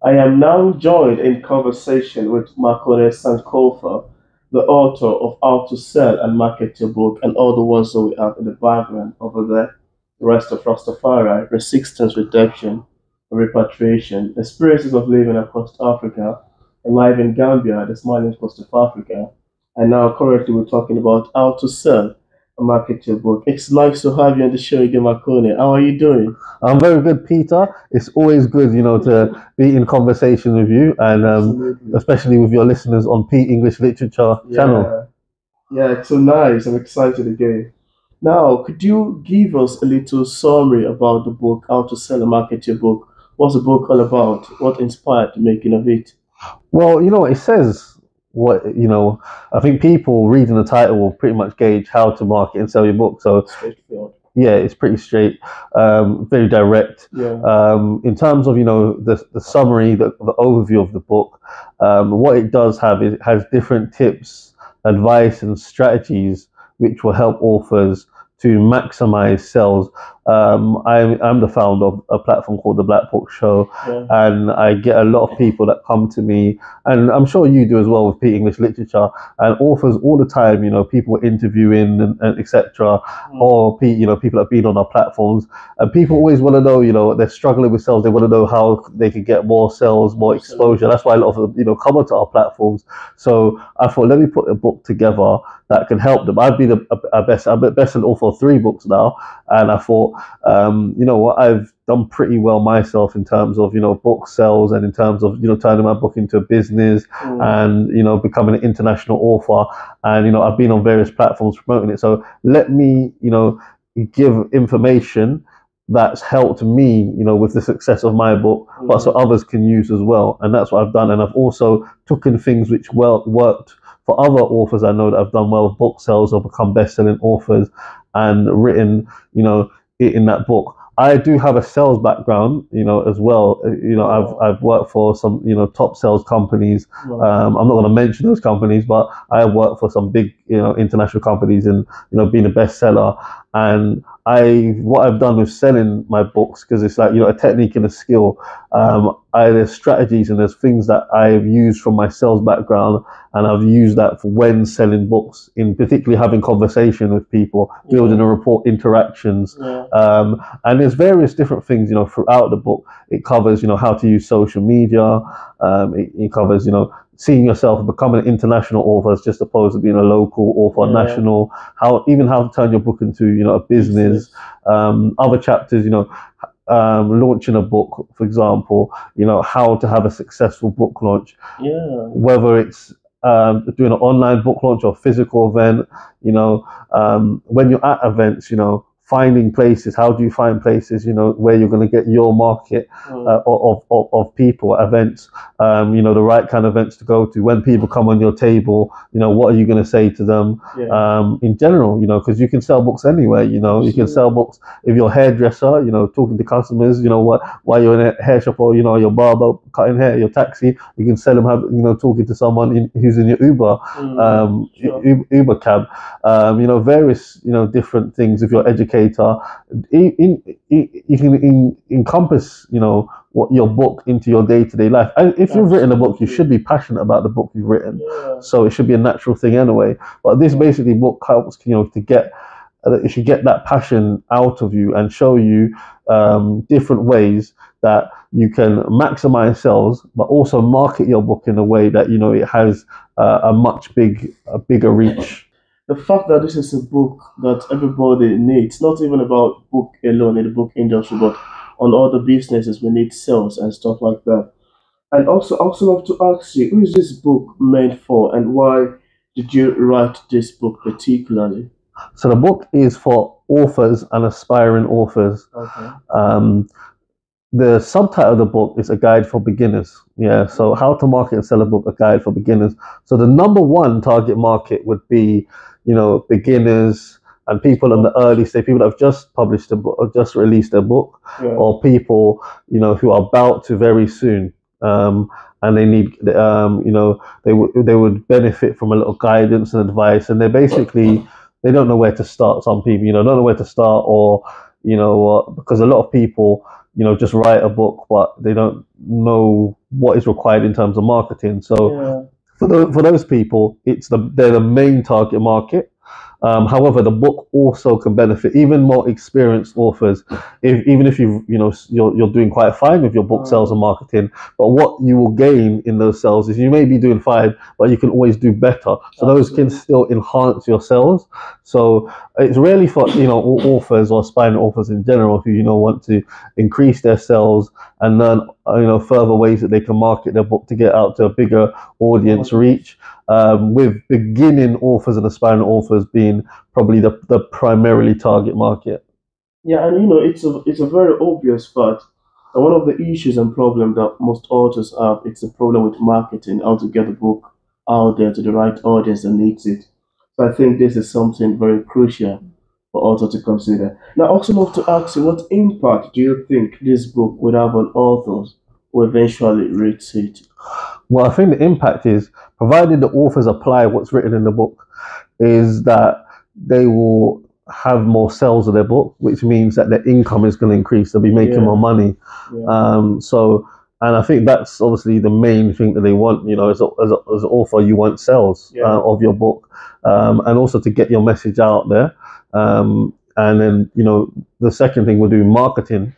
I am now joined in conversation with Makonnen Sankofa, the author of How to Sell and Market Your Book, and all the ones that we have in the background over there. The rest of Rastafari, Resistance, Redemption, Repatriation, Experiences of Living Across Africa, and live in Gambia, the smiling coast of Africa. And now currently we're talking about how to sell and market your book. It's nice to have you on the show again, Makone. How are you doing? I'm very good, Peter. It's always good, to be in conversation with you, and Absolutely. especially with your listeners on P English Literature channel. Yeah, it's so nice. I'm excited again. Now, could you give us a little summary about the book, How to Sell and Market Your Book? What's the book all about? What inspired the making of it? Well, it says I think people reading the title will pretty much gauge how to market and sell your book. So Straightforward. yeah, it's pretty straight, very direct. Yeah. In terms of the summary, the overview of the book, what it does have is it has different tips, advice, and strategies which will help authors to maximize sales. I'm the founder of a platform called the Black Book Show, Yeah. and I get a lot of people that come to me, and I'm sure you do as well with P English Literature, and authors all the time. People interviewing and etc. Or people that have been on our platforms, and people always want to know. They're struggling with sales. They want to know how they can get more sales, more exposure. That's why a lot of them come onto our platforms. So I thought, let me put a book together that can help them. I've been I'm a best-selling author of 3 books now, and I thought, what, I've done pretty well myself in terms of book sales, and in terms of turning my book into a business, and becoming an international author, and I've been on various platforms promoting it. So let me give information that's helped me, with the success of my book, but so others can use as well. And that's what I've done. And I've also taken things which worked for other authors I know that have done well with book sales or become best-selling authors, and written, it in that book. I do have a sales background, as well. I've worked for some, top sales companies. I'm not going to mention those companies, but I have worked for some big, international companies, and being a bestseller. And what I've done with selling my books, because it's like a technique and a skill. There's strategies and there's things that I've used from my sales background, and I've used that for when selling books, in particularly having conversation with people, building a rapport, interactions. And there's various different things, throughout the book. It covers, how to use social media. It covers, seeing yourself and becoming an international author as just opposed to being a local author, national. How to turn your book into, a business. Other chapters, launching a book, for example, how to have a successful book launch. Whether it's doing an online book launch or physical event, when you're at events, finding places. How do you find places, where you're going to get your market of people at events, the right kind of events to go to. When people come on your table, what are you going to say to them? In general, because you can sell books anywhere. You can sell books if you're a hairdresser, talking to customers, while you're in a hair shop, or your barber cutting hair, your taxi, you can sell them, talking to someone who's in your Uber, Uber cab, various, different things. If you're educated, you can encompass, what your book into your day-to-day life. And if you've written a book, you should be passionate about the book you've written. So it should be a natural thing anyway. But this basically book helps, to get it should get that passion out of you, and show you different ways that you can maximize sales, but also market your book in a way that it has a bigger reach. The fact that this is a book that everybody needs, not even about book alone in the book industry, but on all the businesses we need sales and stuff like that. And also love to ask you, who is this book meant for, and why did you write this book particularly? So the book is for authors and aspiring authors. Okay. The subtitle of the book is A Guide for Beginners. Yeah, so how to market and sell a book, a guide for beginners. So the number one target market would be, beginners and people in the early stage, people that have just published a book or just released a book, or people, who are about to very soon. And they need, they would benefit from a little guidance and advice, and they don't know where to start. Some people, don't know where to start, or because a lot of people just write a book, but they don't know what is required in terms of marketing. So Yeah. for those people, they're the main target market. However, the book also can benefit even more experienced authors. Even if you're doing quite fine with your book sales and marketing, but what you will gain in those sales is you may be doing fine, but you can always do better. So those can still enhance your sales. So it's really for authors or aspiring authors in general who want to increase their sales and learn further ways that they can market their book to get out to a bigger audience reach. With beginning authors and aspiring authors being probably the primarily target market. Yeah, and it's a very obvious fact. And one of the issues and problem that most authors have, it's a problem with marketing, how to get the book out there to the right audience that needs it. So I think this is something very crucial for author to consider. Now, I also love to ask you, what impact do you think this book would have on authors who eventually reads it? Well, I think the impact is, provided the authors apply what's written in the book, is that they will have more sales of their book, which means that their income is going to increase. They'll be making more money. So, and I think that's obviously the main thing that they want. As an author, you want sales of your book, and also to get your message out there. And then the second thing we'll do marketing.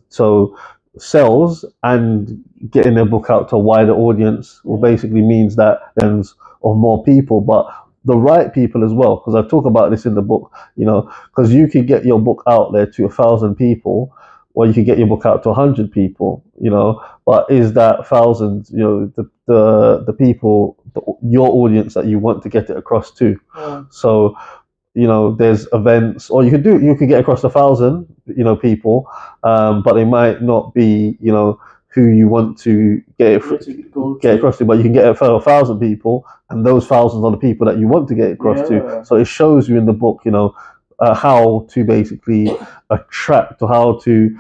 So sales and getting their book out to a wider audience will basically means that there's of more people, but the right people as well, because I talk about this in the book, because you could get your book out there to 1,000 people, or you could get your book out to 100 people, but is that 1,000, the people, your audience that you want to get it across to? So there's events, or you could get across 1,000 people, but they might not be who you want to get across to, but you can get it for 1,000 people, and those thousands are the people that you want to get across to. So it shows you in the book how to basically attract, or how to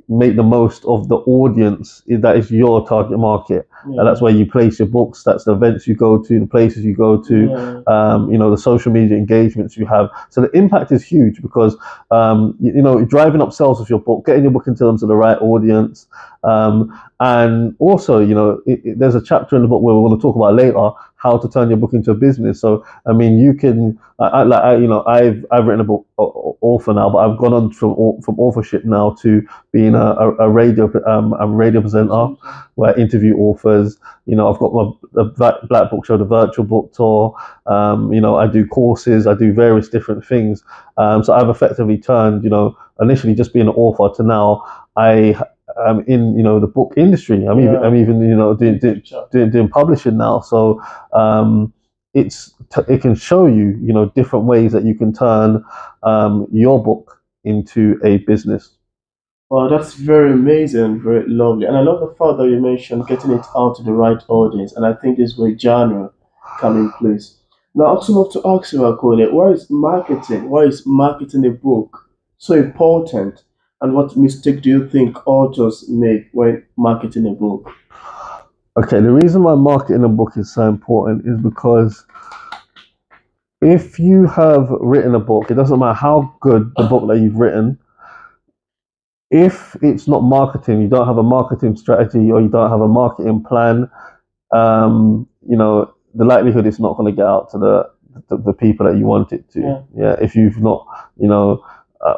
make the most of the audience that is your target market. And that's where you place your books, that's the events you go to, the places you go to, the social media engagements you have. So the impact is huge, because driving up sales of your book, getting your book into them to the right audience, and also there's a chapter in the book where we're going to talk about later how to turn your book into a business. So I mean, you can I've written a book, author now, but I've gone on from authorship now to being a radio presenter where I interview authors. I've got my Black Book Show, the virtual book tour. I do courses, I do various different things. So I've effectively turned, initially just being an author to now I'm in the book industry. I'm even doing publishing now. So it can show you different ways that you can turn your book into a business. Wow, that's very amazing, very lovely. And I love the fact that you mentioned getting it out to the right audience. And I think this is where genre come in place. Now, I also love to ask you, Makonnen, why is marketing a book so important? And what mistake do you think authors make when marketing a book? Okay, the reason why marketing a book is so important is because if you have written a book, it doesn't matter how good the book that you've written, if it's not marketing, you don't have a marketing strategy, or you don't have a marketing plan, the likelihood it's not going to get out to the people that you want it to. If you've not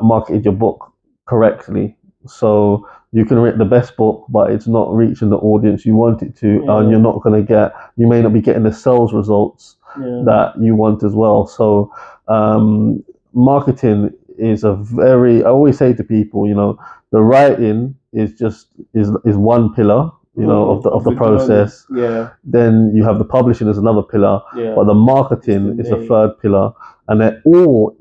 marketed your book correctly. So you can write the best book, but it's not reaching the audience you want it to, and you may not be getting the sales results that you want as well. So marketing is I always say to people, the writing is one pillar, of the process. Then you have the publishing as another pillar, but the marketing is the third pillar, and they're all,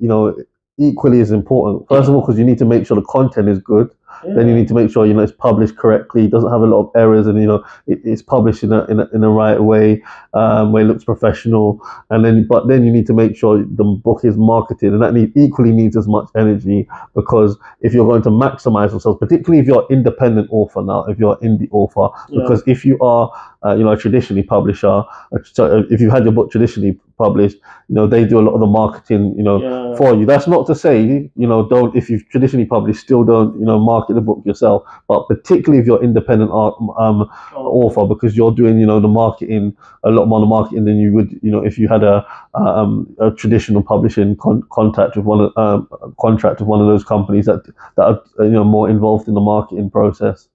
equally as important. First of all, because you need to make sure the content is good. Then you need to make sure it's published correctly, it doesn't have a lot of errors, and it's published in a right way, where it looks professional. And then you need to make sure the book is marketed, and that equally needs as much energy, because if you're going to maximize yourself, particularly if you're independent author now, if you're indie author, because if you are a traditionally publisher, if you had your book traditionally published, they do a lot of the marketing, Yeah. for you. That's not to say, don't, if you've traditionally published, still don't, market the book yourself. But particularly if you're independent author, because you're doing, the marketing, a lot more the marketing than you would, if you had a traditional publishing contract with one of those companies that are, more involved in the marketing process.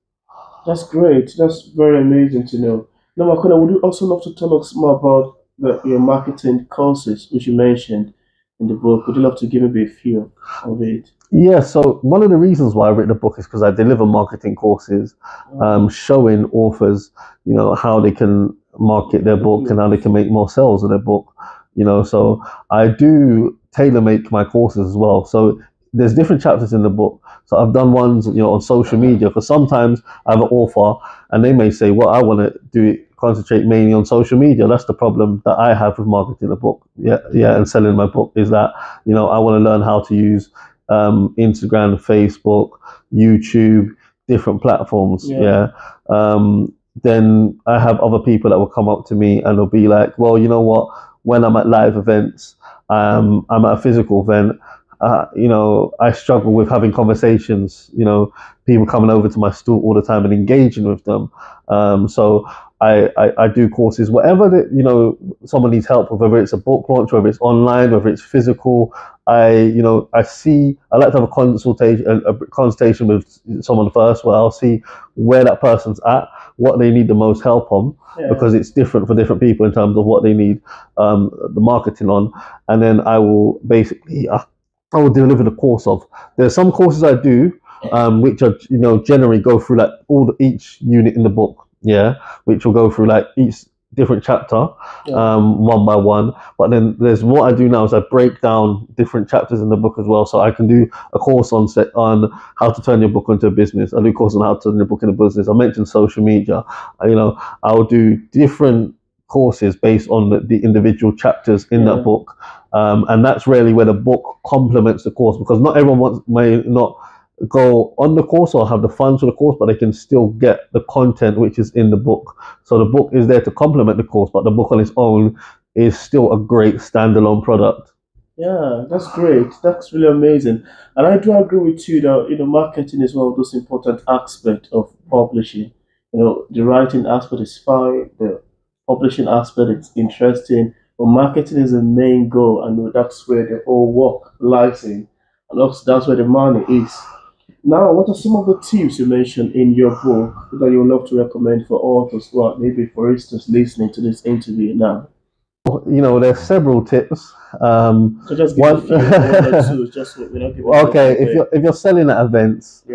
That's great. That's very amazing to know. Now, Makona, would you also love to tell us more about your marketing courses, which you mentioned in the book? Would you love to give me a few of it? Yeah, so one of the reasons why I wrote the book is because I deliver marketing courses, showing authors, how they can market their book and how they can make more sales of their book. So I do tailor make my courses as well. So there's different chapters in the book. So I've done ones, on social media, because sometimes I have an author and they may say, well, I want to concentrate mainly on social media. That's the problem that I have with marketing a book, and selling my book, is that, I want to learn how to use Instagram, Facebook, YouTube, different platforms. Then I have other people that will come up to me and they'll be like, well, you know what, when I'm at live events, I'm at a physical event, I struggle with having conversations, people coming over to my store all the time and engaging with them. So I do courses, whatever that, someone needs help with, whether it's a book launch, whether it's online, whether it's physical. I like to have a consultation with someone first, where I'll see where that person's at, what they need the most help on, because it's different for different people in terms of what they need the marketing on. And then I will basically, I will deliver the course of. There's some courses I do, which are, generally go through like each unit in the book, which will go through like each different chapter, one by one. But then there's what I do now is I break down different chapters in the book as well. So I can do a course on how to turn your book into a business. I do a course on how to turn your book into a business. I mentioned social media. I'll do different courses based on the individual chapters in that book. And that's really where the book complements the course, because not everyone may not go on the course or have the funds for the course, but they can still get the content which is in the book. So the book is there to complement the course, but the book on its own is still a great standalone product. Yeah, that's great. That's really amazing. And I do agree with you that, marketing is one of those important aspects of publishing. The writing aspect is fine, the publishing aspect is interesting, but marketing is the main goal, and that's where the whole work lies in. And also that's where the money is. Now, what are some of the tips you mentioned in your book that you would love to recommend for authors who are maybe, for instance, listening to this interview now? There's several tips. So just give a few, one or two, just so we're not giving Okay, if you're selling at events,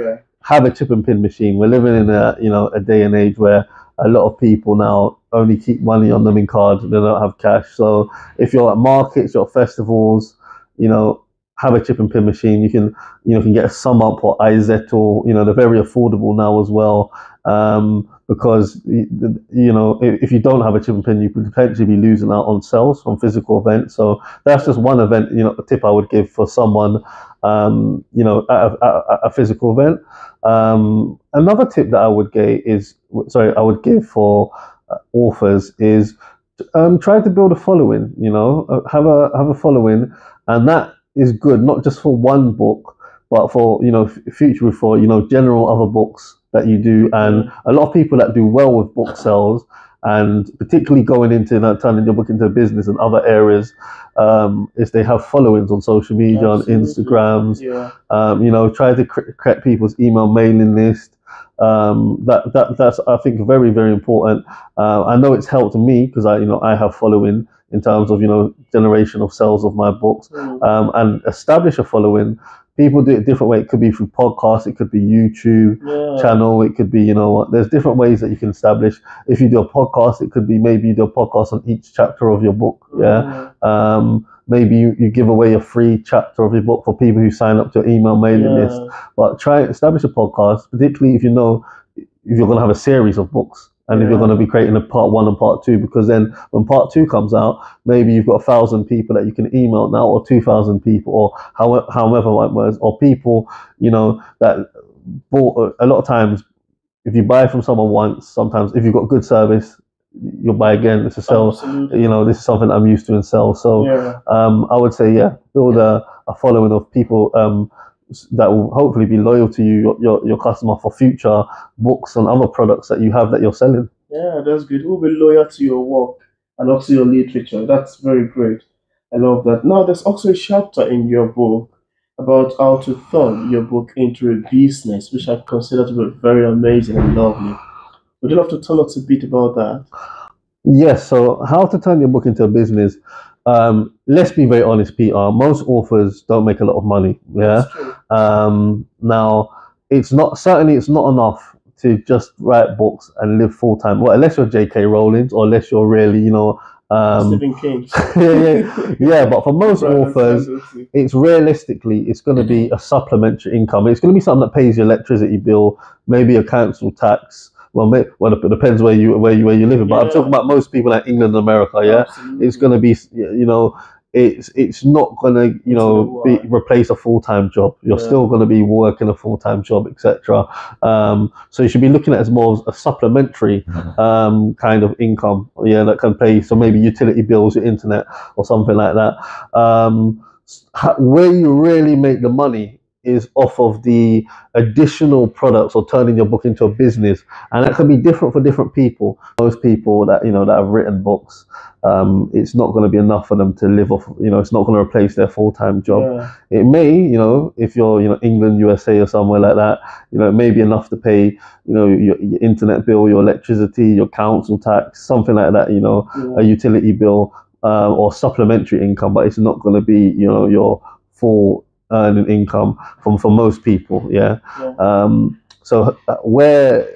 have a chip and pin machine. We're living in a day and age where a lot of people now only keep money on them in cards. They don't have cash. So if you're at markets, you're at festivals, have a chip and pin machine. You can get a Sum Up or iZettle. They're very affordable now as well. Because if you don't have a chip and pin, you could potentially be losing out on sales from physical events. So that's just one event, a tip I would give for someone, at a physical event. Another tip that I would give for authors is try to build a following. Have a following, and that is good not just for one book, but for future, for general other books that you do. And a lot of people that do well with book sales, and particularly going into turning your book into a business and other areas, is they have followings on social media, on Instagrams. Try to create people's email mailing list. That's, I think, very, very important. I know it's helped me because I have following in terms of generation of sales of my books, and establish a following. People do it a different way. It could be through podcasts, it could be YouTube channel, it could be there's different ways that you can establish. If you do a podcast, it could be maybe you do a podcast on each chapter of your book. Maybe you give away a free chapter of your book for people who sign up to your email mailing list. But try and establish a podcast, particularly if you're going to have a series of books. And if you're going to be creating a part 1 and part 2, because then when part 2 comes out, maybe you've got 1,000 people that you can email now, or 2,000 people, or however it was, or people, that bought. A lot of times, if you buy from someone once, sometimes if you've got good service, you'll buy again. This is sell. Absolutely. You know, this is something I'm used to and sell. So Yeah. I would say, yeah, build a following of people that will hopefully be loyal to you, your customer, for future books and other products that you have that you're selling. Yeah, that's good. Who will be loyal to your work and also your literature. That's very great. I love that. Now, there's also a chapter in your book about how to turn your book into a business, which I consider to be very amazing and lovely. Would you love to tell us a bit about that? Yes, so how to turn your book into a business. Let's be very honest, Peter. Most authors don't make a lot of money. Yeah. That's true. Now, it's not enough to just write books and live full time. Well, unless you're J.K. Rowling or unless you're really, Stephen King. yeah. But for most Brandon authors, Sanderson. it's realistically, it's going to be a supplementary income. It's going to be something that pays your electricity bill, maybe a council tax. Well, it depends where you live. But I'm talking Yeah, about most people like England and America. Yeah, it's absolutely. going to be, it's not going to, It's gonna work. replace a full time job. You're Yeah. still going to be working a full time job, etc. So you should be looking at it as more of a supplementary kind of income. Yeah, that can pay, so maybe utility bills, your internet, or something like that. Where you really make the money is off of the additional products or turning your book into a business, and that can be different for different people. Most people that that have written books, it's not going to be enough for them to live off. It's not going to replace their full-time job. Yeah. It may, if you're England, USA, or somewhere like that, it may be enough to pay your internet bill, your electricity, your council tax, something like that. Yeah. A utility bill, or supplementary income, but it's not going to be your full earning income for most people. Yeah. Yeah. So where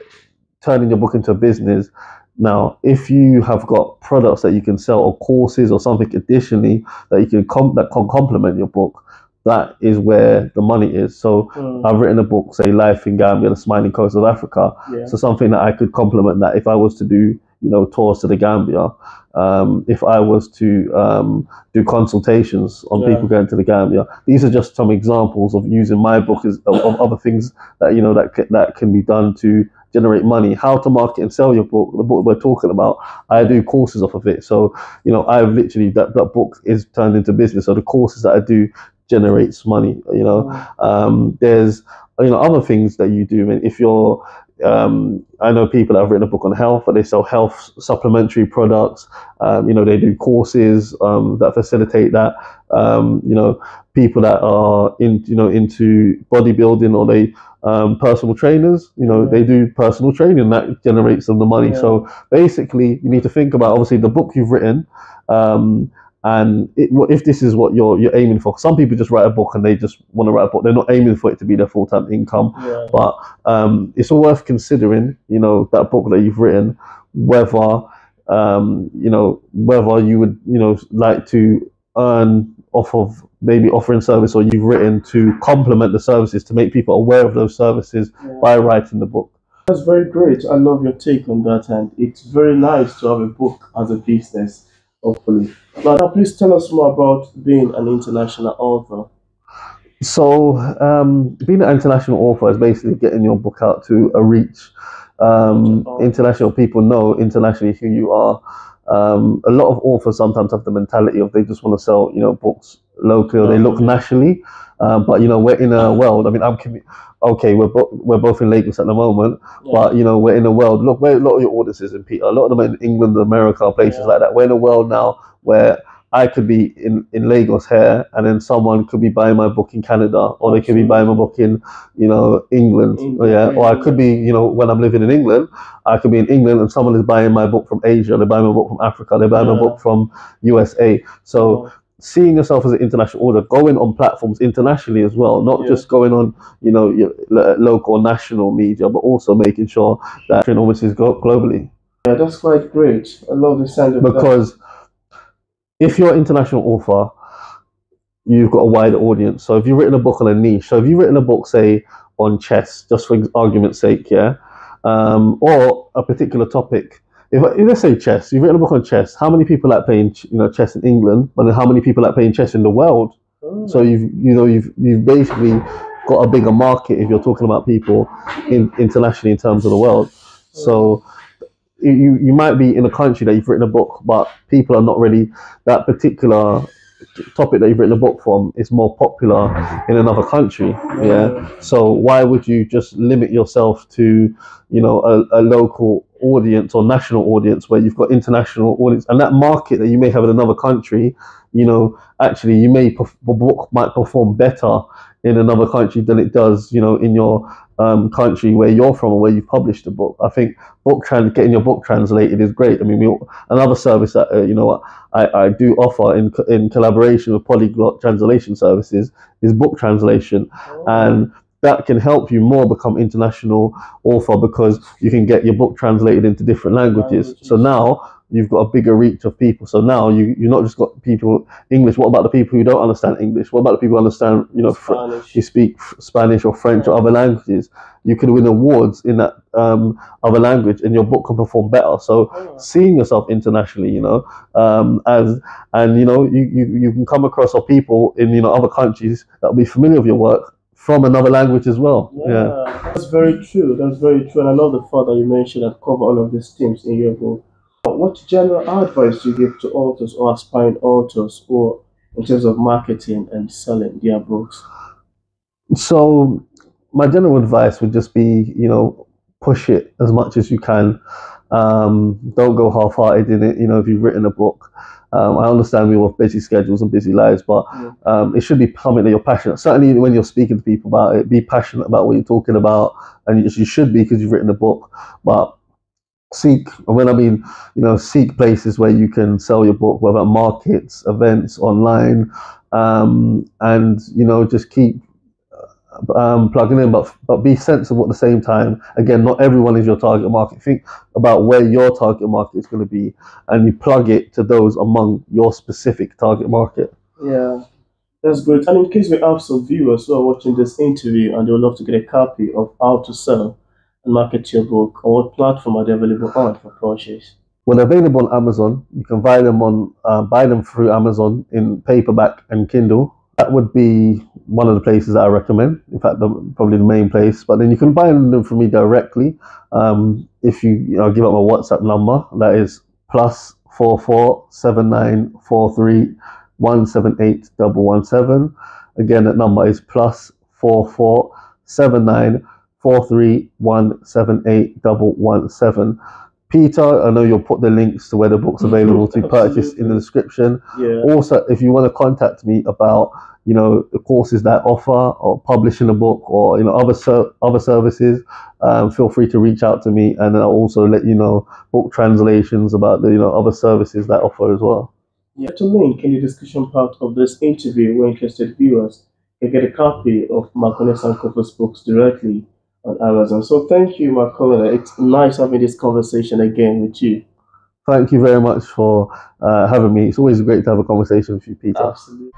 turning your book into a business. Now, if you have got products that you can sell or courses or something additionally that you can that can complement your book, that is where the money is. So I've written a book, say Life in Gambia, the Smiling Coast of Africa. Yeah. So something that I could complement that if I was to do tours to the Gambia, if I was to do consultations on Yeah. people going to the Gambia. These are just some examples of using my book of other things that that can be done to generate money. How to market and sell your book, the book we're talking about, I do courses off of it. So I've literally, that book is turned into business. So the courses that I do generates money. There's other things that you do. And if you're I know people that have written a book on health, but they sell health supplementary products. They do courses that facilitate that. People that are into bodybuilding, or they personal trainers. They do personal training that generates them the money. Yeah. So basically, you need to think about, obviously, the book you've written. And if this is what you're aiming for. Some people just write a book and they just want to write a book. They're not aiming for it to be their full-time income. Yeah. But it's all worth considering, that book that you've written, whether whether you would like to earn off of maybe offering service, or you've written to complement the services, to make people aware of those services by writing the book. That's very great. I love your take on that, and it's very nice to have a book as a business, hopefully. Now, please tell us more about being an international author. So, being an international author is basically getting your book out to a reach. International people know internationally who you are. A lot of authors sometimes have the mentality of they just want to sell, books locally, or they look nationally. But we're in a world. I mean, okay. We're both in Lagos at the moment, but we're in a world. Look, where a lot of your audiences in Peter, a lot of them are in England, America, places like that. We're in a world now where I could be in Lagos here, and then someone could be buying my book in Canada, or they could be buying my book in, England. Yeah. Or I could be, when I'm living in England, I could be in England and someone is buying my book from Asia, they're buying my book from Africa, they're buying my book from USA. So seeing yourself as an international author, going on platforms internationally as well, not just going on, your local or national media, but also making sure that almost is globally. Yeah, that's quite great. I love the sound of that. Because if you're an international author, you've got a wider audience. So if you've written a book on a niche, so if you've written a book, say, on chess, just for argument's sake, yeah, or a particular topic. If let's say chess, you've written a book on chess. How many people like playing, chess in England? But then how many people like playing chess in the world? So you've basically got a bigger market if you're talking about people internationally in terms of the world. So you might be in a country that you've written a book, but people are not really that particular topic that you've written a book from is more popular in another country. Yeah. So why would you just limit yourself to, you know, a local audience or national audience where you've got international audience, and that market that you may have in another country, you know, actually you may the book might perform better in another country than it does, you know, in your country where you're from or where you've published a book. I think getting your book translated is great. I mean, another service that you know I do offer in collaboration with Polyglot Translation Services is book translation, and that can help you more become international author because you can get your book translated into different languages. So now you've got a bigger reach of people. So now you're not just got people English. What about the people who don't understand English? What about the people who understand, you know, you speak Spanish or French or other languages? You can win awards in that other language, and your book can perform better. So seeing yourself internationally, you know, and you know, you can come across people in, you know, other countries that will be familiar with your work from another language as well. Yeah, that's very true. That's very true. And I love the fact that you mentioned and cover all of these themes in your book. What general advice do you give to authors or aspiring authors or in terms of marketing and selling their books? So my general advice would just be, you know, push it as much as you can. Don't go half-hearted in it. You know, if you've written a book, I understand we all have busy schedules and busy lives, but it should be something that you're passionate. Certainly, when you're speaking to people about it, be passionate about what you're talking about, and you should be because you've written a book. But seek, when I mean, you know, seek places where you can sell your book, whether markets, events, online, and you know, just keep plugging in, but be sensible at the same time. Again, not everyone is your target market. Think about where your target market is going to be, and you plug it to those among your specific target market. Yeah, that's great. And in case we have some viewers who are watching this interview and they would love to get a copy of How to Sell and Market Your Book, on what platform are they available on for purchase? Well, they're available on Amazon. You can buy them through Amazon in paperback and Kindle. That would be one of the places that I recommend. In fact, probably the main place. But then you can buy them from me directly. If you know, give up my WhatsApp number, that is +447943178117. Again, that number is +447943178117. Peter, I know you'll put the links to where the book's available to purchase in the description. Yeah. Also, if you want to contact me about, you know, the courses that I offer or publishing a book or, you know, other services, feel free to reach out to me, and I'll also let you know book translations about the, you know, other services that I offer as well. Yeah, to link in the description part of this interview where interested viewers can get a copy of Makonnen Sankofa's books directly on Amazon. So thank you, Makonnen. It's nice having this conversation again with you. Thank you very much for having me. It's always great to have a conversation with you, Peter. Absolutely.